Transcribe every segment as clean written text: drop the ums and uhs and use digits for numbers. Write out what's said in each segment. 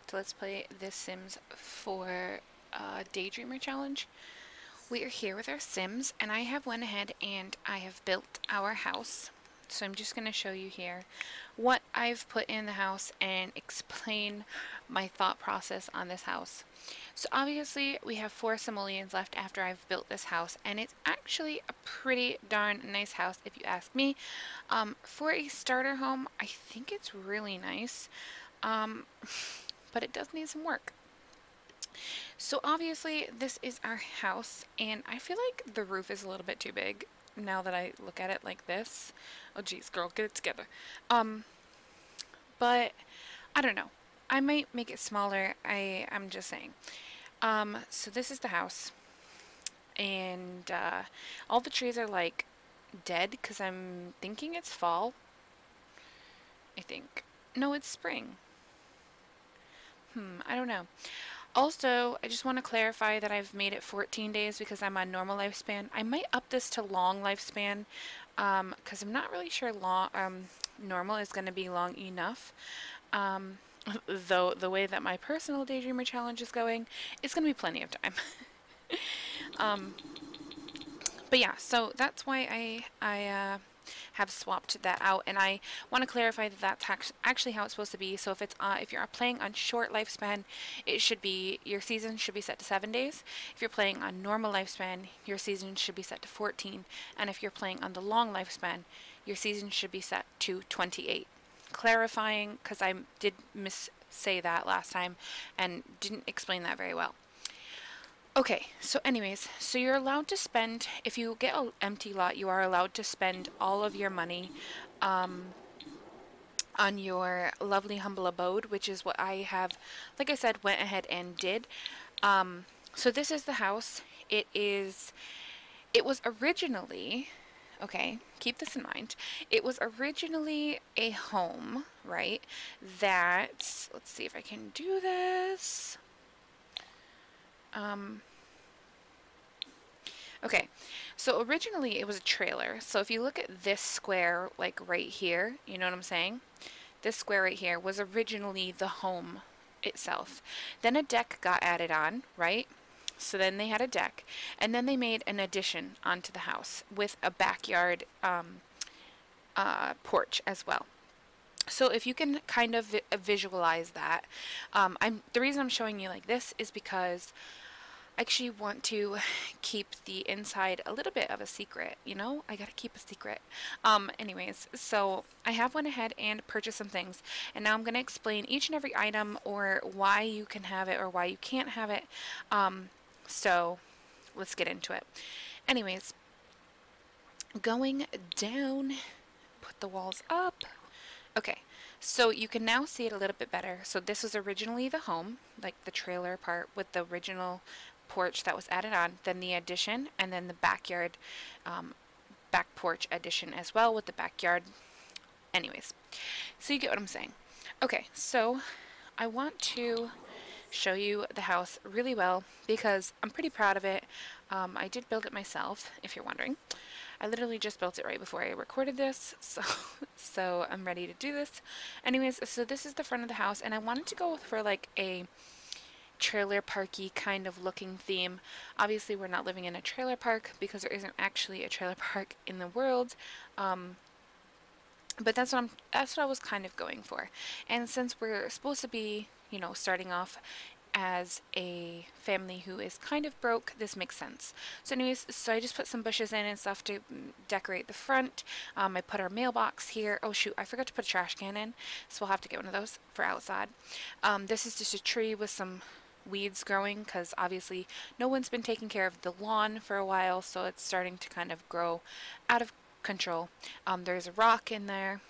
back to Let's Play The Sims for Daydreamer Challenge. We are here with our Sims, and I have went ahead and I have built our house. So I'm just going to show you here what I've put in the house and explain my thought process on this house. So obviously we have 4 simoleons left after I've built this house, and it's actually a pretty darn nice house if you ask me. For a starter home, I think it's really nice. But it does need some work. So obviously this is our house, and I feel like the roof is a little bit too big now that I look at it like this. Oh geez, girl, get it together. But I don't know. I might make it smaller. I'm just saying. So this is the house, and all the trees are like dead because I'm thinking it's fall. I think. No, it's spring. I don't know. Also, I just want to clarify that I've made it 14 days because I'm on normal lifespan. I might up this to long lifespan because I'm not really sure normal is going to be long enough. Um, though the way that my personal Daydreamer challenge is going, it's going to be plenty of time. um, but yeah, so that's why I have swapped that out, and I want to clarify that that's actually how it's supposed to be. So if you're playing on short lifespan, it should be your season should be set to 7 days. If you're playing on normal lifespan, your season should be set to 14, and if you're playing on the long lifespan, your season should be set to 28. Clarifying because I did say that last time and didn't explain that very well. Okay, so anyways, so you're allowed to spend, if you get an empty lot, you are allowed to spend all of your money on your lovely humble abode, which is what I have, like I said, went ahead and did. So this is the house. It was originally, okay, keep this in mind, it was originally a home, right, that, let's see if I can do this. Okay, so originally it was a trailer. So if you look at this square, like right here, you know what I'm saying? This square right here was originally the home itself. Then a deck got added on, right? So then they had a deck, and then they made an addition onto the house with a backyard porch as well. So if you can kind of visualize that, the reason I'm showing you like this is because I actually want to keep the inside a little bit of a secret, you know? I gotta keep a secret. Anyways, so I have went ahead and purchased some things, and now I'm gonna explain each and every item or why you can have it or why you can't have it. So let's get into it. Anyways, going down, put the walls up. Okay, so you can now see it a little bit better. So this was originally the home, like the trailer part with the original porch that was added on, then the addition, and then the backyard back porch addition as well with the backyard. Anyways, so you get what I'm saying. Okay, so I want to show you the house really well because I'm pretty proud of it. I did build it myself, if you're wondering. I literally just built it right before I recorded this, so I'm ready to do this. Anyways, so this is the front of the house, and I wanted to go for like a trailer parky kind of looking theme. Obviously we're not living in a trailer park because there isn't actually a trailer park in the world, but that's what I was kind of going for. And since we're supposed to be, you know, starting off as a family who is kind of broke, this makes sense. So anyways, so I just put some bushes in and stuff to decorate the front. I put our mailbox here. Oh shoot, I forgot to put a trash can in, so we'll have to get one of those for outside. This is just a tree with some weeds growing because obviously no one's been taking care of the lawn for a while, so it's starting to kind of grow out of control. There's a rock in there.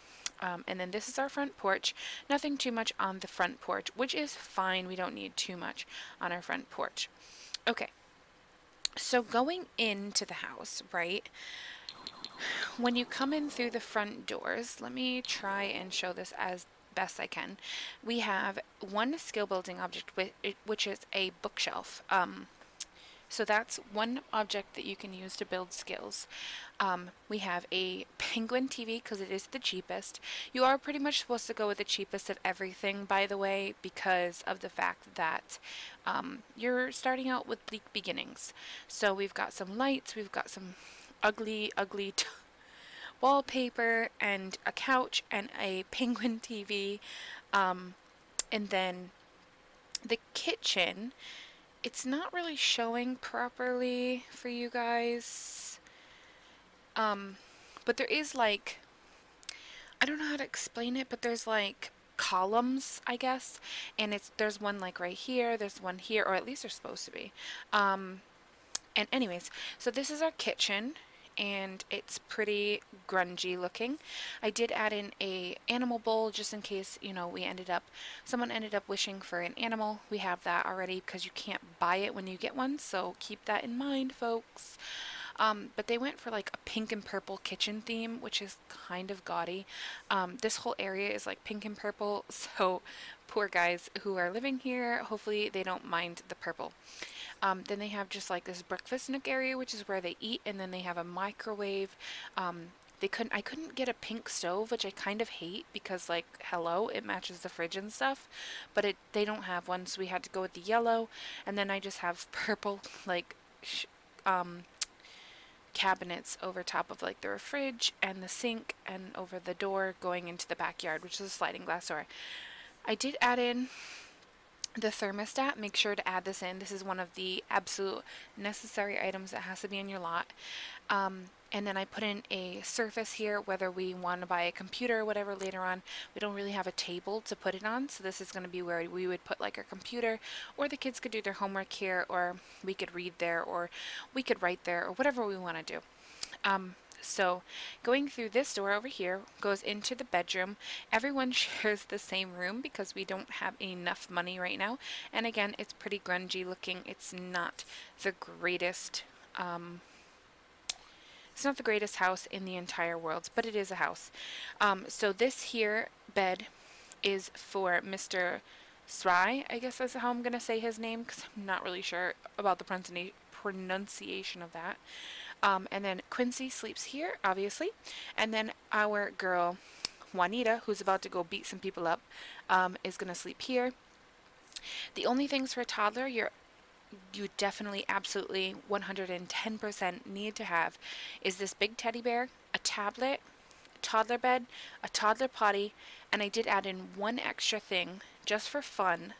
And then this is our front porch. Nothing too much on the front porch, which is fine. We don't need too much on our front porch. Okay, so going into the house, right, when you come in through the front doors, let me try and show this as best I can. We have one skill building object, which is a bookshelf. So that's one object that you can use to build skills. We have a penguin TV because it is the cheapest. You are pretty much supposed to go with the cheapest of everything, by the way, because of the fact that you're starting out with bleak beginnings. So we've got some lights, we've got some ugly, ugly wallpaper, and a couch, and a penguin TV. And then the kitchen, it's not really showing properly for you guys. But there is like, I don't know how to explain it, but there's like columns, I guess, and there's one like right here, there's one here, or at least there's supposed to be. And anyways, so this is our kitchen, and it's pretty grungy looking. I did add in a animal bowl just in case, someone ended up wishing for an animal. We have that already because you can't buy it when you get one, so keep that in mind, folks. But they went for like a pink and purple kitchen theme, which is kind of gaudy. This whole area is like pink and purple, so poor guys who are living here, hopefully they don't mind the purple. Then they have just like this breakfast nook area, which is where they eat, and then they have a microwave. I couldn't get a pink stove, which I kind of hate because like hello, it matches the fridge and stuff, but they don't have one, so we had to go with the yellow. And then I just have purple like cabinets over top of like the fridge and the sink and over the door going into the backyard, which is a sliding glass door. I did add in the thermostat. Make sure to add this in. This is one of the absolute necessary items that has to be in your lot. And then I put in a surface here, whether we want to buy a computer or whatever later on. We don't really have a table to put it on, so this is going to be where we would put like our computer, or the kids could do their homework here, or we could read there, or we could write there, or whatever we want to do. So going through this door over here goes into the bedroom. Everyone shares the same room because we don't have enough money right now. And again, it's pretty grungy looking. The greatest, it's not the greatest house in the entire world, but it is a house. So this here bed is for Mr. Sry, I guess that's how I'm going to say his name because I'm not really sure about the pronunciation of that. And then Quincy sleeps here, obviously. And then our girl, Juanita, who's about to go beat some people up, is going to sleep here. The only things for a toddler you definitely, absolutely, 110% need to have is this big teddy bear, a tablet, a toddler bed, a toddler potty, and I did add in one extra thing just for fun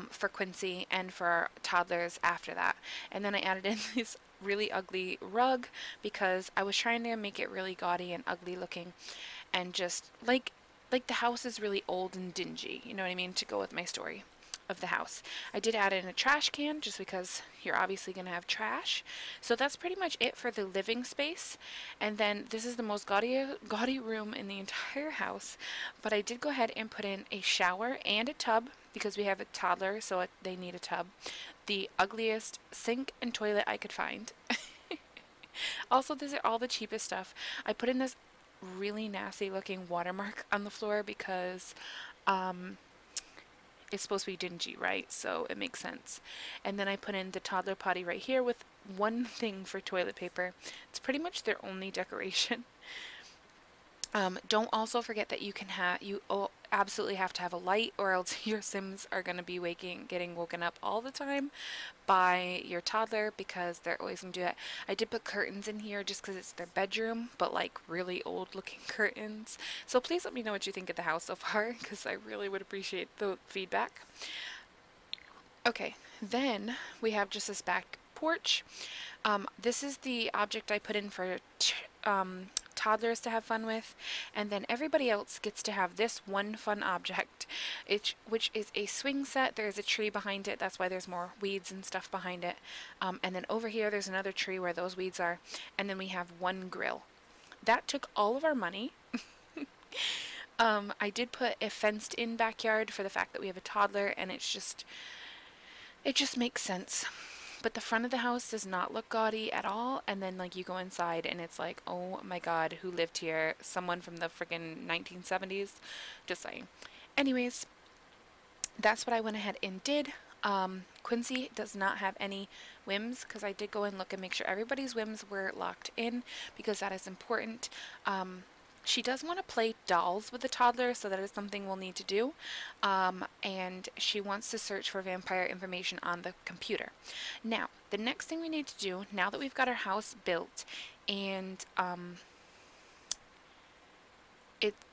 for Quincy and for our toddlers after that. And then I added in this really ugly rug because I was trying to make it really gaudy and ugly looking, and just like the house is really old and dingy, you know what I mean, to go with my story of the house. I did add in a trash can just because you're obviously going to have trash. So that's pretty much it for the living space. And then this is the most gaudy room in the entire house. But I did go ahead and put in a shower and a tub because we have a toddler, so they need a tub. The ugliest sink and toilet I could find. Also, these are all the cheapest stuff. I put in this really nasty looking watermark on the floor because it's supposed to be dingy, right? So it makes sense. And then I put in the toddler potty right here with one thing for toilet paper. It's pretty much their only decoration. Don't also forget that you absolutely have to have a light, or else your Sims are going to be getting woken up all the time by your toddler because they're always going to do that. I did put curtains in here just because it's their bedroom, but like really old looking curtains. So please let me know what you think of the house so far because I really would appreciate the feedback. Okay, then we have just this back porch. This is the object I put in for toddlers to have fun with, and then everybody else gets to have this one fun object, which is a swing set. There's a tree behind it, that's why there's more weeds and stuff behind it. And then over here there's another tree where those weeds are, and then we have one grill. That took all of our money. I did put a fenced in backyard for the fact that we have a toddler, and it just makes sense. But the front of the house does not look gaudy at all, and then like you go inside and it's like, oh my god, who lived here? Someone from the friggin' 1970s? Just saying. Anyways, that's what I went ahead and did. Quincy does not have any whims because I did go and look and make sure everybody's whims were locked in because that is important. She does want to play dolls with the toddler, so that is something we'll need to do. And she wants to search for vampire information on the computer. Now, the next thing we need to do, now that we've got our house built and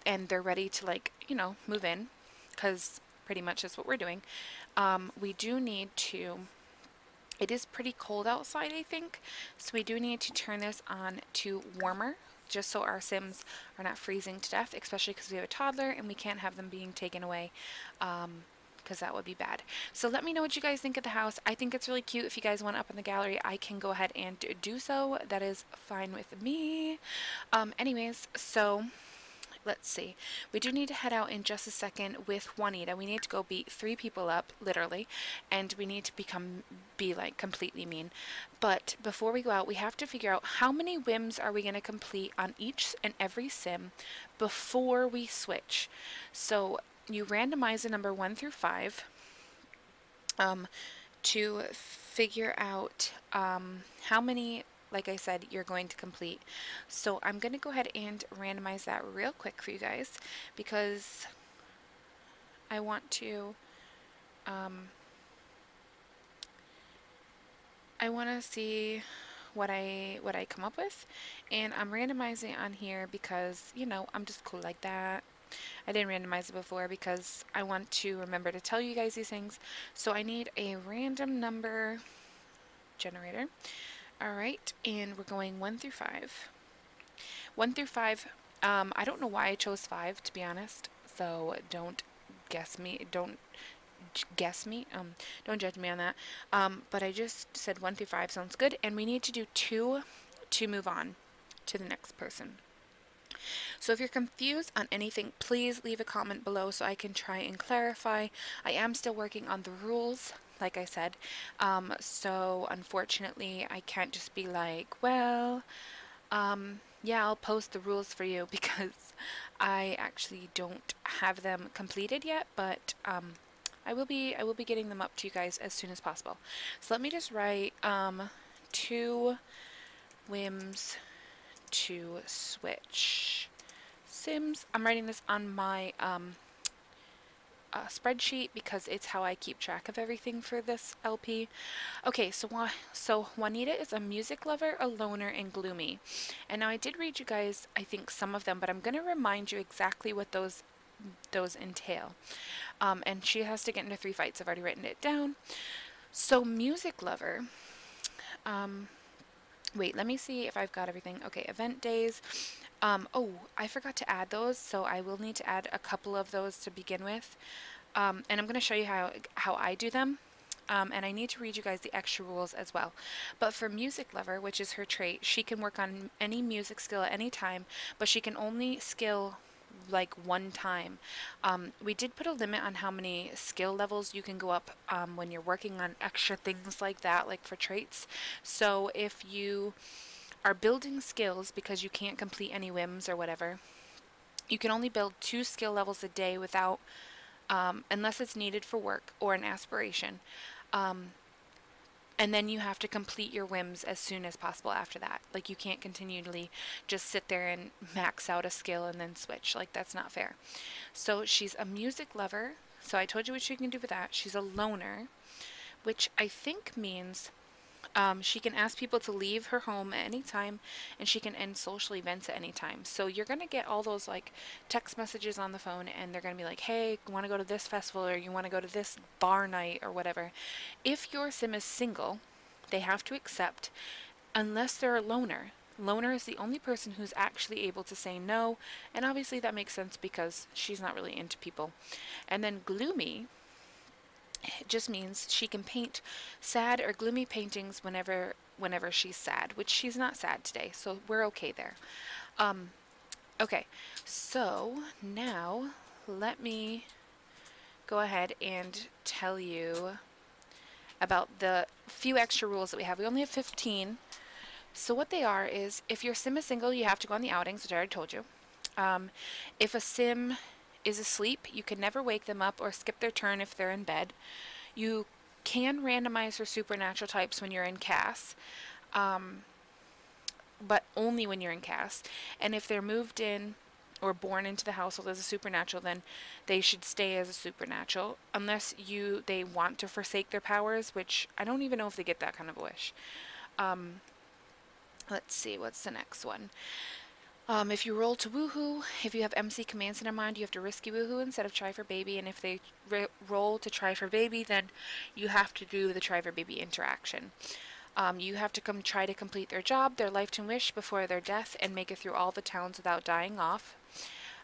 they're ready to, like, move in, because pretty much that's what we're doing. We do need to, it is pretty cold outside, I think, so we do need to turn this on to warmer, just so our Sims are not freezing to death, especially because we have a toddler and we can't have them being taken away, because that would be bad. So let me know what you guys think of the house. I think it's really cute. If you guys want up in the gallery, I can go ahead and do so. That is fine with me. Anyways, so let's see. We do need to head out in just a second with Juanita. We need to go beat 3 people up, literally, and we need to be like completely mean. But before we go out, we have to figure out how many whims are we going to complete on each and every sim before we switch. So you randomize the number 1 through 5 to figure out how many, like I said, you're going to complete. So I'm going to go ahead and randomize that real quick for you guys because I want to see what I come up with, and I'm randomizing on here because I'm just cool like that. I didn't randomize it before because I want to remember to tell you guys these things. So I need a random number generator. Alright, and we're going 1 through 5. 1 through 5, I don't know why I chose 5, to be honest, so don't guess me, don't judge me on that, but I just said 1 through 5 sounds good, and we need to do 2 to move on to the next person. So if you're confused on anything, please leave a comment below so I can try and clarify. I am still working on the rules, like I said, so unfortunately I can't just be like, well, yeah, I'll post the rules for you because I actually don't have them completed yet, but I will be getting them up to you guys as soon as possible. So let me just write 2 whims to switch Sims. I'm writing this on my spreadsheet because it's how I keep track of everything for this LP. Okay, so Juanita is a music lover, a loner, and gloomy. And now I did read you guys, I think, some of them, but I'm going to remind you exactly what those entail. And she has to get into 3 fights. I've already written it down. So music lover. Wait, let me see if I've got everything. Okay, event days. Oh, I forgot to add those, so I will need to add a couple of those to begin with. And I'm going to show you how I do them. And I need to read you guys the extra rules as well. But for music lover, which is her trait, she can work on any music skill at any time, but she can only skill like 1 time. We did put a limit on how many skill levels you can go up when you're working on extra things like that, like for traits. So if you are building skills because you can't complete any whims or whatever, you can only build 2 skill levels a day without, unless it's needed for work or an aspiration. And then you have to complete your whims as soon as possible after that. Like, you can't continually just sit there and max out a skill and then switch. Like, that's not fair. So she's a music lover. So I told you what she can do with that. She's a loner, which I think means she can ask people to leave her home at any time, and she can end social events at any time. So you're going to get all those like text messages on the phone, and they're going to be like, hey, you want to go to this festival, or you want to go to this bar night or whatever. If your sim is single, they have to accept, unless they're a loner. Loner is the only person who's actually able to say no, and obviously that makes sense because she's not really into people. And then gloomy, it just means she can paint sad or gloomy paintings whenever she's sad, which she's not sad today, so we're okay there. Okay, so now let me go ahead and tell you about the few extra rules that we have. We only have 15. So what they are is, if your sim is single, you have to go on the outings, which I already told you. If a sim is asleep, you can never wake them up or skip their turn if they're in bed. You can randomize for supernatural types when you're in CAS, but only when you're in CAS. And if they're moved in or born into the household as a supernatural, then they should stay as a supernatural unless they want to forsake their powers, which I don't even know if they get that kind of wish. Let's see, what's the next one? If you roll to woohoo, if you have MC commands in your mind, you have to risky woohoo instead of try for baby. And if they roll to try for baby, then you have to do the try for baby interaction. You have to try to complete their job, their lifetime wish before their death, and make it through all the towns without dying off.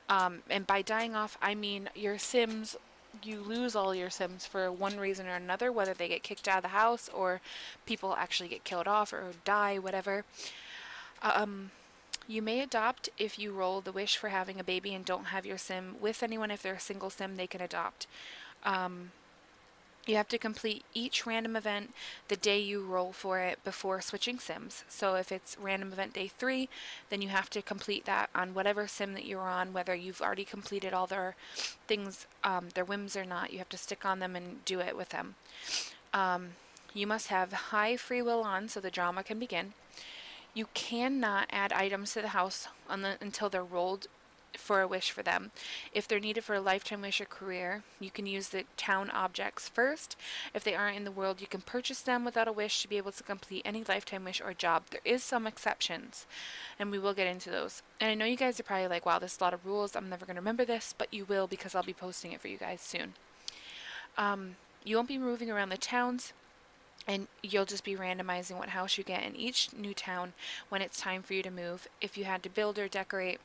And by dying off, I mean your Sims. You lose all your Sims for one reason or another, whether they get kicked out of the house or people actually get killed off or die, whatever. You may adopt if you roll the wish for having a baby and don't have your sim with anyone. If they're a single sim, they can adopt. You have to complete each random event the day you roll for it before switching sims. So if it's random event day 3, then you have to complete that on whatever sim that you're on, whether you've already completed all their things, their whims or not. You have to stick on them and do it with them. You must have high free will on so the drama can begin. You cannot add items to the house until they're rolled for a wish for them. If they're needed for a lifetime wish or career, you can use the town objects first. If they aren't in the world, you can purchase them without a wish to be able to complete any lifetime wish or job. There is some exceptions, and we will get into those. And I know you guys are probably like, wow, there's a lot of rules. I'm never going to remember this, but you will because I'll be posting it for you guys soon. You won't be moving around the towns, and you'll just be randomizing what house you get in each new town when it's time for you to move. If you had to build or decorate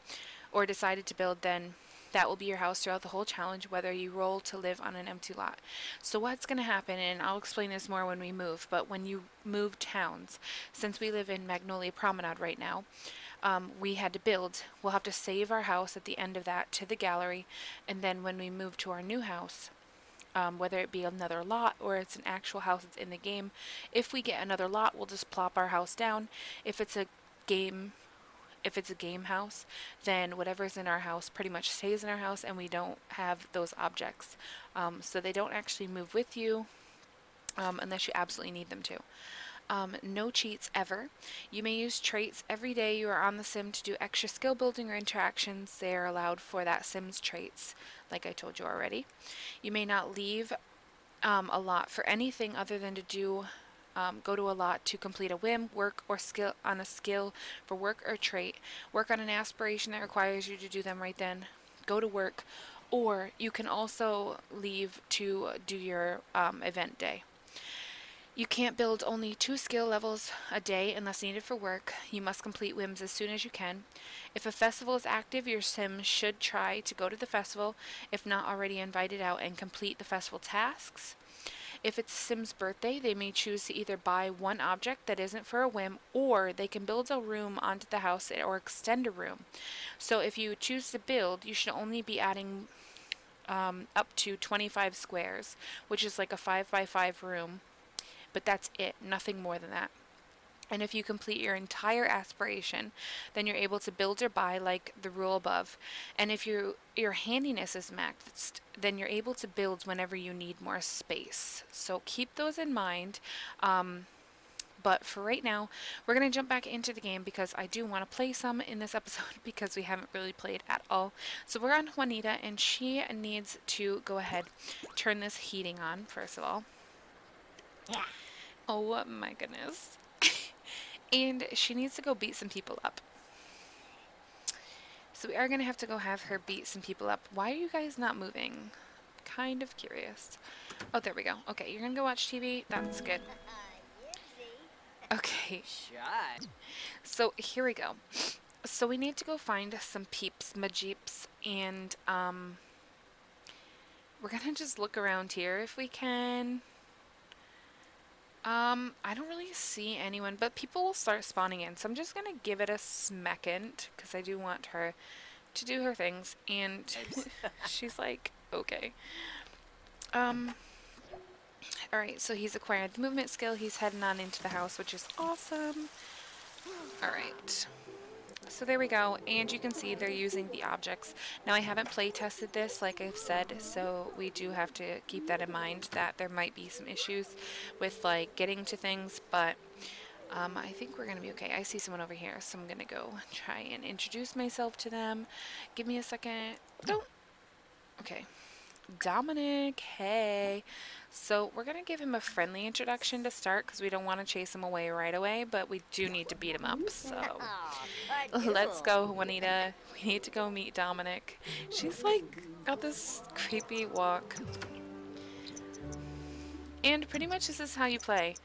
or decided to build, then that will be your house throughout the whole challenge, whether you roll to live on an empty lot. So what's going to happen, and I'll explain this more when we move, but when you move towns, since we live in Magnolia Promenade right now, we had to build. We'll have to save our house at the end of that to the gallery, and then when we move to our new house, whether it be another lot or it's an actual house that's in the game. If we get another lot, we'll just plop our house down. If it's a game house, then whatever's in our house pretty much stays in our house, and we don't have those objects. So they don't actually move with you unless you absolutely need them to. No cheats ever. You may use traits every day you are on the sim to do extra skill building or interactions. They are allowed for that sim's traits, like I told you already. You may not leave a lot for anything other than to go to a lot to complete a whim, work, or skill on a skill for work or trait. Work on an aspiration that requires you to do them right then. Go to work, or you can also leave to do your event day. You can't build only 2 skill levels a day unless needed for work. You must complete whims as soon as you can. If a festival is active, your sim should try to go to the festival, if not already invited out, and complete the festival tasks. If it's Sim's birthday, they may choose to either buy one object that isn't for a whim, or they can build a room onto the house or extend a room. So if you choose to build, you should only be adding up to 25 squares, which is like a 5 by 5 room. But that's it, nothing more than that. And if you complete your entire aspiration, then you're able to build or buy like the rule above. And if your handiness is maxed, then you're able to build whenever you need more space. So keep those in mind. But for right now, we're going to jump back into the game because I do want to play some in this episode because we haven't really played at all. So we're on Juanita, and she needs to go ahead, turn this heating on, first of all. Yeah. Oh my goodness. And she needs to go beat some people up. So we are going to have to go have her beat some people up. Why are you guys not moving? Kind of curious. Oh, there we go. Okay, you're going to go watch TV? That's good. Okay. So here we go. So we need to go find some peeps, majeeps, and we're going to just look around here if we can. I don't really see anyone, but people will start spawning in, so I'm just gonna give it a second, because I do want her to do her things, and she's like, okay. Alright, so he's acquired the movement skill, he's heading on into the house, which is awesome. Alright. So there we go, and you can see they're using the objects. Now I haven't play tested this like I've said, so we do have to keep that in mind that there might be some issues with like getting to things, but I think we're gonna be okay. I see someone over here, so I'm gonna go try and introduce myself to them. Give me a second. Don't. Okay. Dominic, hey. So we're gonna give him a friendly introduction to start because we don't want to chase him away right away, but we do need to beat him up. So let's go, Juanita. We need to go meet Dominic. She's like got this creepy walk. And pretty much this is how you play.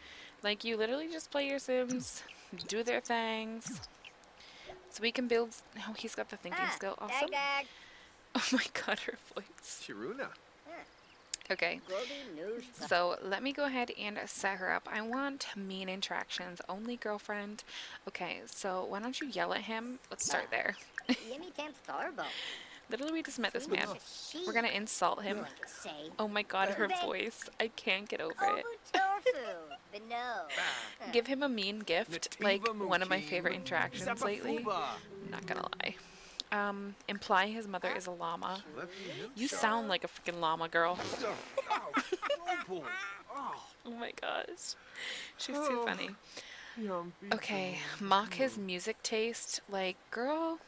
Like you literally just play your Sims, do their things. So we can build. Oh, he's got the thinking skill. Awesome. Oh my god, her voice. Chiruna. Okay, so let me go ahead and set her up. I want mean interactions, only girlfriend. Okay, so why don't you yell at him? Let's start there. Literally, we just met this man. We're gonna insult him. Oh my god, her voice. I can't get over it. Give him a mean gift, like one of my favorite interactions lately. Not gonna lie. Imply his mother is a llama. You sound like a freaking llama, girl. Oh my gosh. She's too funny. Okay, mock his music taste. Like, girl,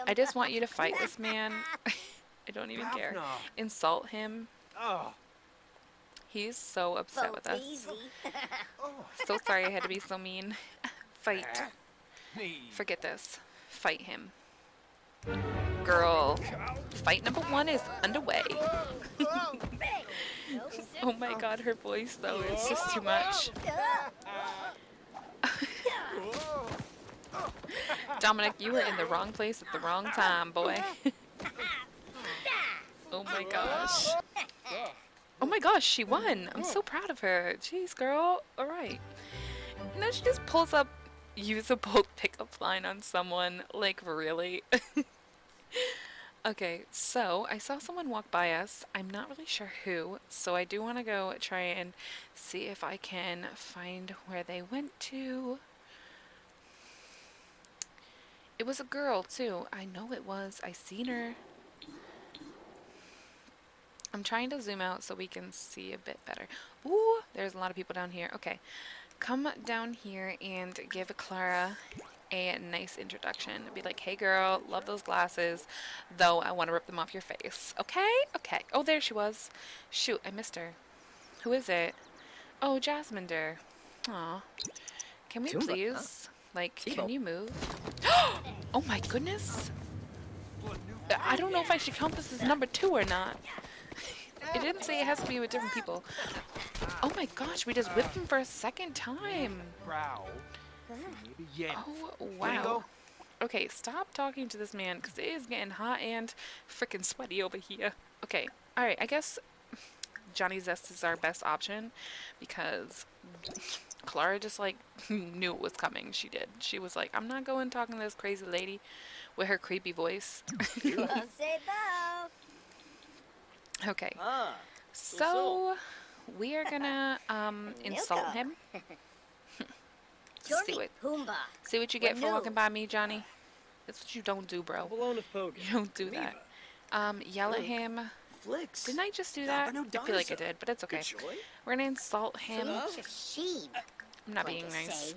I just want you to fight this man. I don't even care. Insult him. He's so upset with us. So sorry I had to be so mean. Fight. Forget this. Fight him. Girl. Fight number 1 is underway. Oh my god, her voice though, it's just too much. Dominic, you were in the wrong place at the wrong time, boy. Oh my gosh. Oh my gosh, she won. I'm so proud of her. Jeez, girl. Alright. Now she just pulls up usable pickup line on someone. Like, really? Okay, so I saw someone walk by us. I'm not really sure who, so I do want to go try and see if I can find where they went to. It was a girl, too. I know it was. I seen her. I'm trying to zoom out so we can see a bit better. Ooh, there's a lot of people down here. Okay. Come down here and give Clara a nice introduction. Be like, hey girl, love those glasses, though I want to rip them off your face. Okay? Okay. Oh, there she was. Shoot, I missed her. Who is it? Oh, Jasminder. Aw. Can we please? Like, can you move? Oh my goodness. I don't know if I should count this as number 2 or not. It didn't say it has to be with different people. Oh my gosh, we just whipped him for a second time. Oh, wow. Okay, stop talking to this man, because it is getting hot and freaking sweaty over here. Okay, alright, I guess Johnny Zest is our best option, because Clara just, like, knew it was coming. She did. She was like, I'm not going talking to this crazy lady with her creepy voice. Okay, so we are gonna insult him. See what you get for walking by me, Johnny. That's what you don't do, bro. You don't do that. Yell at him. Didn't I just do that? I feel like I did, but it's okay. We're gonna insult him. I'm not being nice.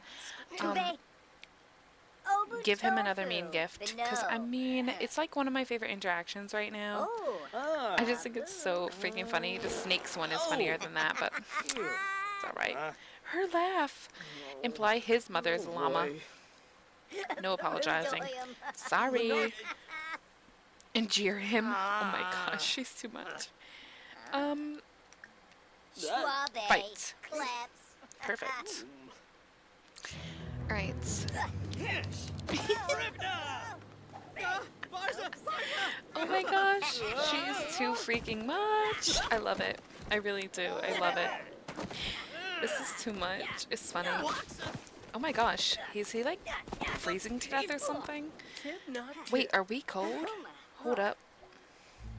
Give him another mean gift, because I mean, it's like one of my favorite interactions right now. I just think it's so freaking funny. The snakes one is funnier than that, but it's alright. Her laugh. Imply his mother is a llama. No apologizing. Sorry. And jeer him. Oh my gosh, she's too much. Fight. Perfect. Alright. Oh my gosh, she is too freaking much. I love it. I really do. I love it. This is too much. It's funny. Oh my gosh, is he like freezing to death or something? Wait, are we cold? Hold up.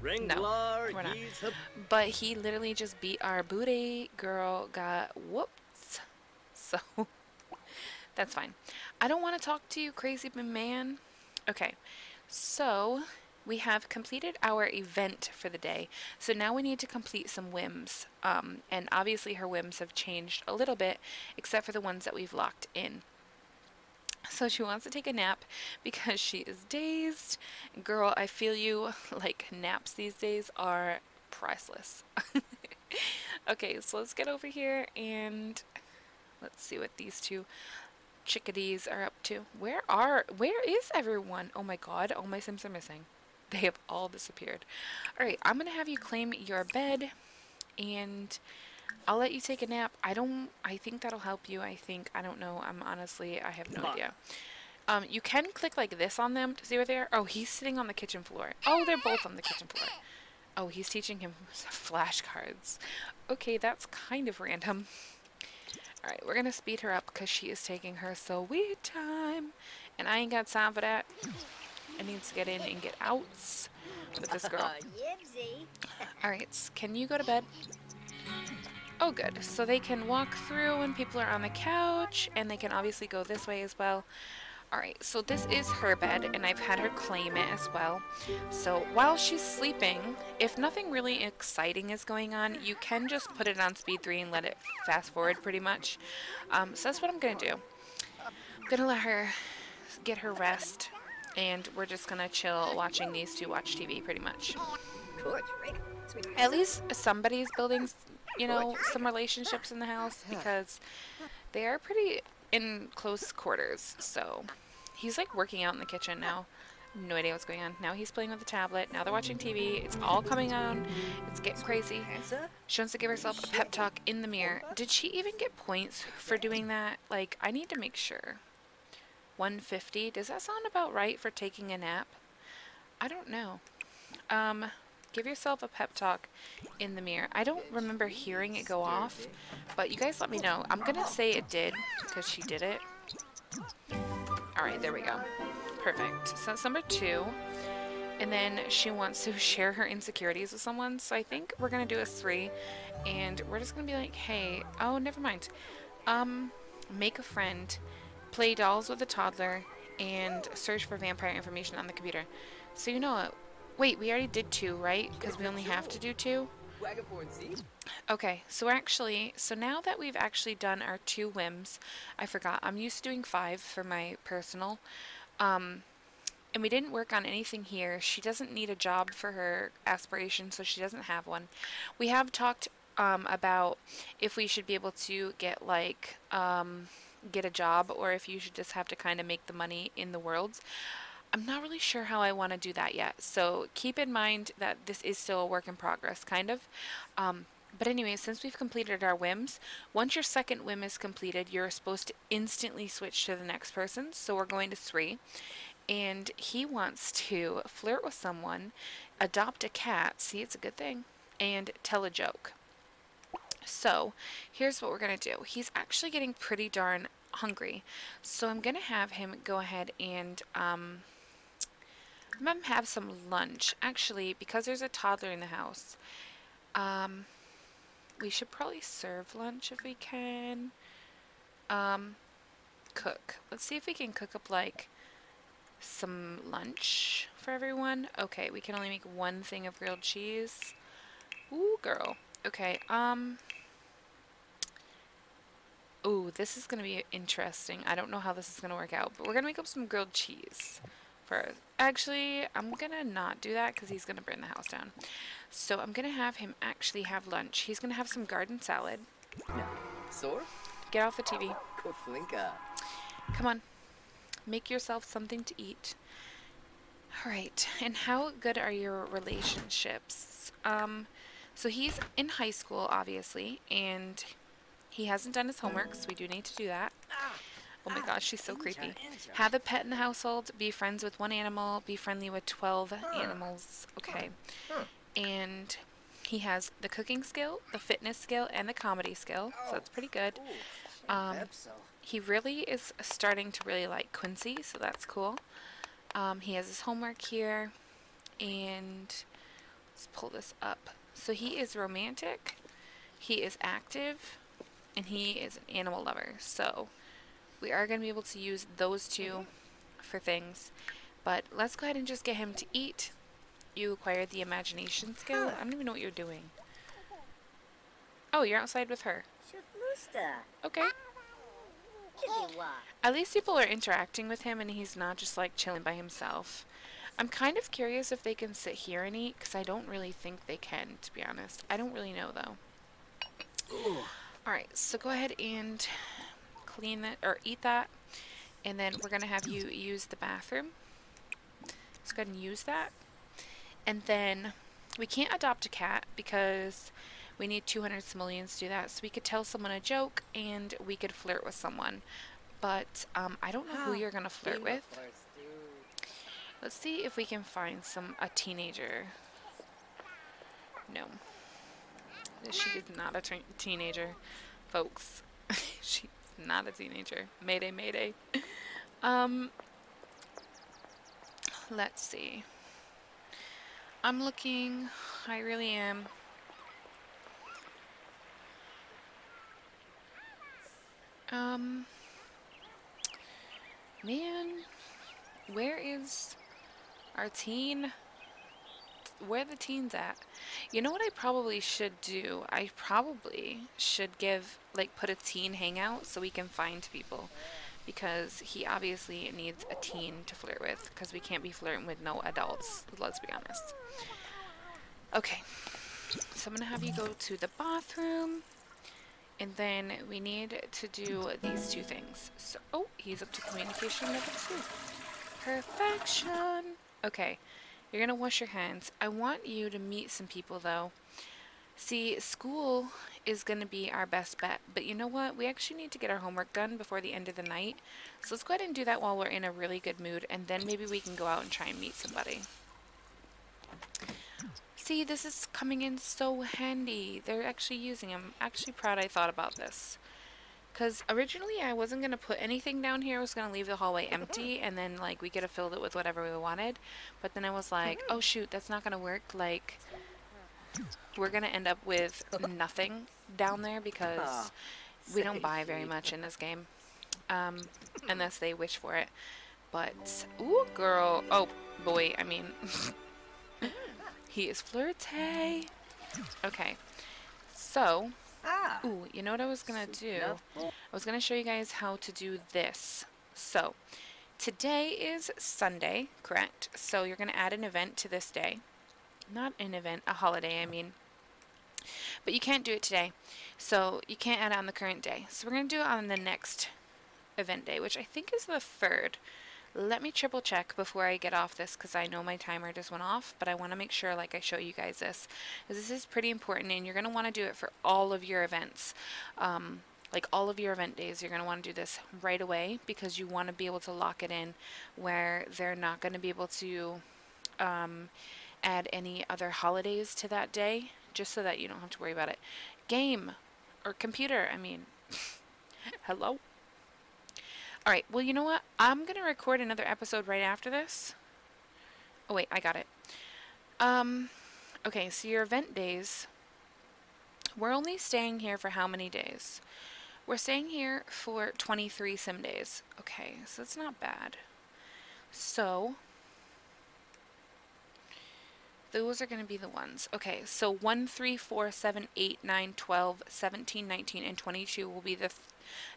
No, we're not. But he literally just beat our booty. Girl got whooped. So That's fine. I don't want to talk to you, crazy man. Okay, so we have completed our event for the day. So now we need to complete some whims. And obviously her whims have changed a little bit, except for the ones that we've locked in. So she wants to take a nap because she is dazed. Girl, I feel you. Like, naps these days are priceless. Okay, so let's get over here and let's see what these two chickadees are up to. Where is everyone? Oh my god, all my Sims are missing. They have all disappeared. Alright, I'm gonna have you claim your bed and I'll let you take a nap. I think that'll help you. I don't know. I have no idea. You can click like this on them to see where they are. Oh, he's sitting on the kitchen floor. Oh, they're both on the kitchen floor. Oh, he's teaching him flashcards. Okay, that's kind of random. Alright, we're gonna speed her up because she is taking her sweet time. And I ain't got time for that. I need to get in and get out with this girl. Alright, can you go to bed? Oh, good. So they can walk through when people are on the couch, and they can obviously go this way as well. Alright, so this is her bed, and I've had her claim it as well. So while she's sleeping, if nothing really exciting is going on, you can just put it on speed 3 and let it fast forward pretty much. So that's what I'm going to do. I'm going to let her get her rest, and we're just going to chill watching these two watch TV pretty much. At least somebody's building, you know, some relationships in the house because they are pretty in close quarters. So he's like working out in the kitchen now. No idea what's going on. Now he's playing with the tablet. Now they're watching TV. It's all coming on. It's getting crazy. She wants to give herself a pep talk in the mirror. Did she even get points for doing that? Like, I need to make sure. 150. Does that sound about right for taking a nap? I don't know. Give yourself a pep talk in the mirror. I don't remember hearing it go off, but you guys let me know. I'm gonna say it did, because she did it. Alright, there we go. Perfect. So that's number 2. And then she wants to share her insecurities with someone, so I think we're gonna do a 3. And we're just gonna be like, hey, oh, never mind. Make a friend, play dolls with a toddler, and search for vampire information on the computer. So you know what? Wait, we already did 2, right? Because we only have to do 2? Okay, so now that we've actually done our 2 whims, I forgot, I'm used to doing 5 for my personal, and we didn't work on anything here. She doesn't need a job for her aspiration, so she doesn't have one. We have talked about if we should be able to get like, get a job, or if you should just have to kind of make the money in the worlds. I'm not really sure how I want to do that yet, so keep in mind that this is still a work in progress, kind of. But anyway, since we've completed our whims, once your second whim is completed, you're supposed to instantly switch to the next person, so we're going to 3. And he wants to flirt with someone, adopt a cat, see, it's a good thing, and tell a joke. So here's what we're going to do. He's actually getting pretty darn hungry, so I'm going to have him go ahead and have some lunch. Actually, because there's a toddler in the house, we should probably serve lunch if we can. Cook. Let's see if we can cook up like some lunch for everyone. Okay, we can only make 1 thing of grilled cheese. Ooh, girl. Okay, ooh, this is gonna be interesting. I don't know how this is gonna work out, but we're gonna make up some grilled cheese first. Actually, I'm gonna not do that because he's gonna burn the house down. So I'm gonna have him actually have lunch. He's gonna have some garden salad. Get off the TV. Come on. Make yourself something to eat. Alright, and how good are your relationships? So he's in high school, obviously, and he hasn't done his homework, so we do need to do that. Oh my gosh, she's so creepy. Have a pet in the household, be friends with 1 animal, be friendly with 12 animals. Okay. And he has the cooking skill, the fitness skill, and the comedy skill, so that's pretty good. He really is starting to really like Quincy, so that's cool. He has his homework here, and let's pull this up. So he is romantic, he is active, and he is an animal lover. So We are going to be able to use those two for things. But let's go ahead and just get him to eat. You acquired the imagination skill. I don't even know what you're doing. Oh, you're outside with her. Okay. At least people are interacting with him and he's not just like chilling by himself. I'm kind of curious if they can sit here and eat, because I don't really think they can, to be honest. I don't really know though. Alright, so go ahead and clean that, or eat that, and then we're going to have you use the bathroom. Let's go ahead and use that. And then we can't adopt a cat because we need 200 simoleons to do that. So we could tell someone a joke and we could flirt with someone. But I don't know who you're going to flirt with. Let's see if we can find a teenager. No. She is not a teenager, folks. She's not a teenager. Mayday, mayday. Let's see. I'm looking. I really am. Man, where is our teen? Where are the teens at? You know what I probably should do? I probably should put a teen hangout so we can find people. Because he obviously needs a teen to flirt with, because we can't be flirting with no adults, let's be honest. Okay, so I'm going to have you go to the bathroom, and then we need to do these two things. So, oh, he's up to communication level 2. Perfection! Okay, you're going to wash your hands. I want you to meet some people, though. See, school is going to be our best bet, but you know what? We actually need to get our homework done before the end of the night. So let's go ahead and do that while we're in a really good mood, and then maybe we can go out and try and meet somebody. See, this is coming in so handy. They're actually using them. I'm actually proud I thought about this. Because originally I wasn't going to put anything down here. I was going to leave the hallway empty, and then like we could have filled it with whatever we wanted. But then I was like, oh shoot, that's not going to work. Like, we're going to end up with nothing down there because we don't buy very much in this game. Unless they wish for it. But, ooh, girl. Oh, boy, I mean, he is flirty. Okay, so, ooh, you know what I was going to do? I was going to show you guys how to do this. So, today is Sunday, correct? So you're going to add an event to this day. Not an event, a holiday, I mean. But you can't do it today. So you can't add it on the current day. So we're going to do it on the next event day, which I think is the 3rd. Let me triple check before I get off this, because I know my timer just went off, but I want to make sure like I show you guys this, because this is pretty important, and you're going to want to do it for all of your events. Like all of your event days, you're going to want to do this right away, because you want to be able to lock it in where they're not going to be able to add any other holidays to that day, just so that you don't have to worry about it. Game or computer, I mean, hello. Alright, well, you know what? I'm going to record another episode right after this. Oh, wait, I got it. Okay, so your event days, we're only staying here for how many days? We're staying here for 23 sim days. Okay, so it's not bad. So, those are going to be the ones. Okay, so 1, 3, 4, 7, 8, 9, 12, 17, 19, and 22 will be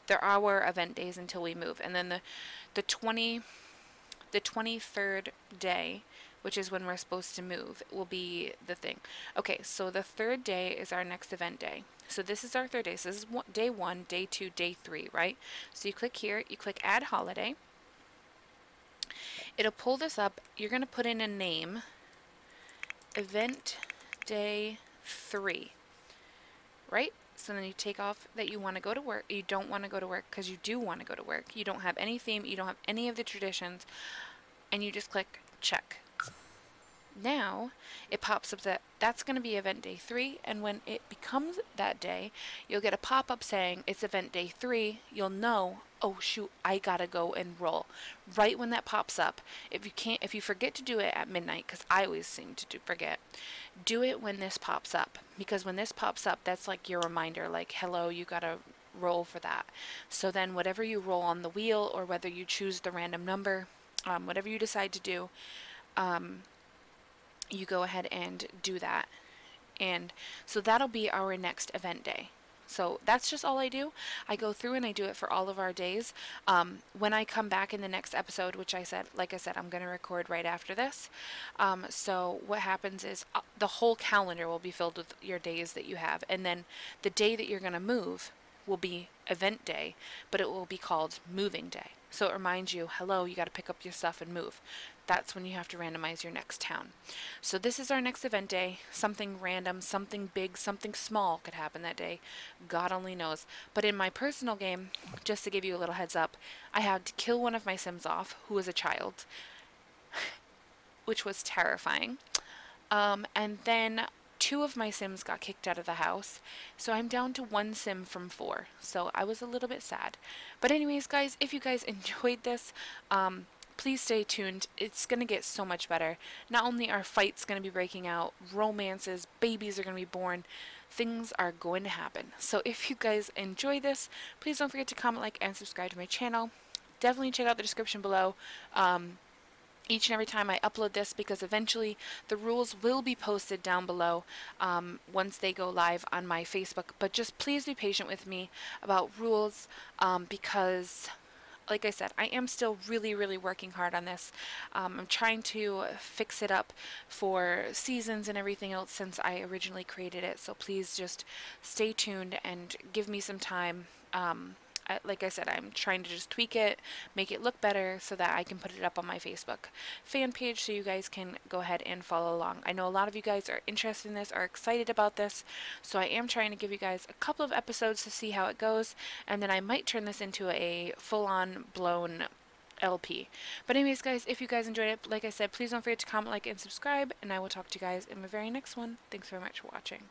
they're our event days until we move. And then the 23rd day, which is when we're supposed to move, will be the thing. Okay, so the 3rd day is our next event day. So this is our 3rd day. So this is day 1, day 2, day 3, right? So you click here, you click add holiday. It'll pull this up. You're going to put in a name. Event day 3, right? So then you take off that you want to go to work. You don't want to go to work because you do want to go to work. You don't have any theme. You don't have any of the traditions. And you just click check. Now it pops up that that's going to be event day 3, and when it becomes that day, you'll get a pop-up saying it's event day 3. You'll know, oh shoot, I gotta go and roll. Right when that pops up, if you forget to do it at midnight, because I always seem to forget, do it when this pops up, because when this pops up, that's like your reminder, like, hello, you gotta roll for that. So then whatever you roll on the wheel, or whether you choose the random number, whatever you decide to do, you go ahead and do that. And so that'll be our next event day. So that's just all I do. I go through and I do it for all of our days. When I come back in the next episode, which like I said, I'm going to record right after this. So what happens is the whole calendar will be filled with your days that you have. And then the day that you're going to move will be event day, but it will be called moving day. So it reminds you, hello, you got to pick up your stuff and move. That's when you have to randomize your next town. So this is our next event day. Something random, something big, something small could happen that day. God only knows. But in my personal game, just to give you a little heads up, I had to kill one of my Sims off, who was a child, which was terrifying. And then two of my Sims got kicked out of the house, so I'm down to one Sim from four. So I was a little bit sad. But anyways, guys, if you guys enjoyed this, please stay tuned. It's going to get so much better. Not only are fights going to be breaking out, romances, babies are going to be born, things are going to happen. So if you guys enjoy this, please don't forget to comment, like, and subscribe to my channel. Definitely check out the description below. Each and every time I upload this, because eventually the rules will be posted down below once they go live on my Facebook. But just please be patient with me about rules, because like I said, I am still really, really working hard on this. I'm trying to fix it up for seasons and everything else since I originally created it. So please just stay tuned and give me some time. Like I said, I'm trying to just tweak it, make it look better so that I can put it up on my Facebook fan page so you guys can go ahead and follow along. I know a lot of you guys are interested in this, are excited about this, so I am trying to give you guys a couple of episodes to see how it goes, and then I might turn this into a full-on blown LP. But anyways, guys, if you guys enjoyed it, like I said, please don't forget to comment, like, and subscribe, and I will talk to you guys in my very next one. Thanks very much for watching.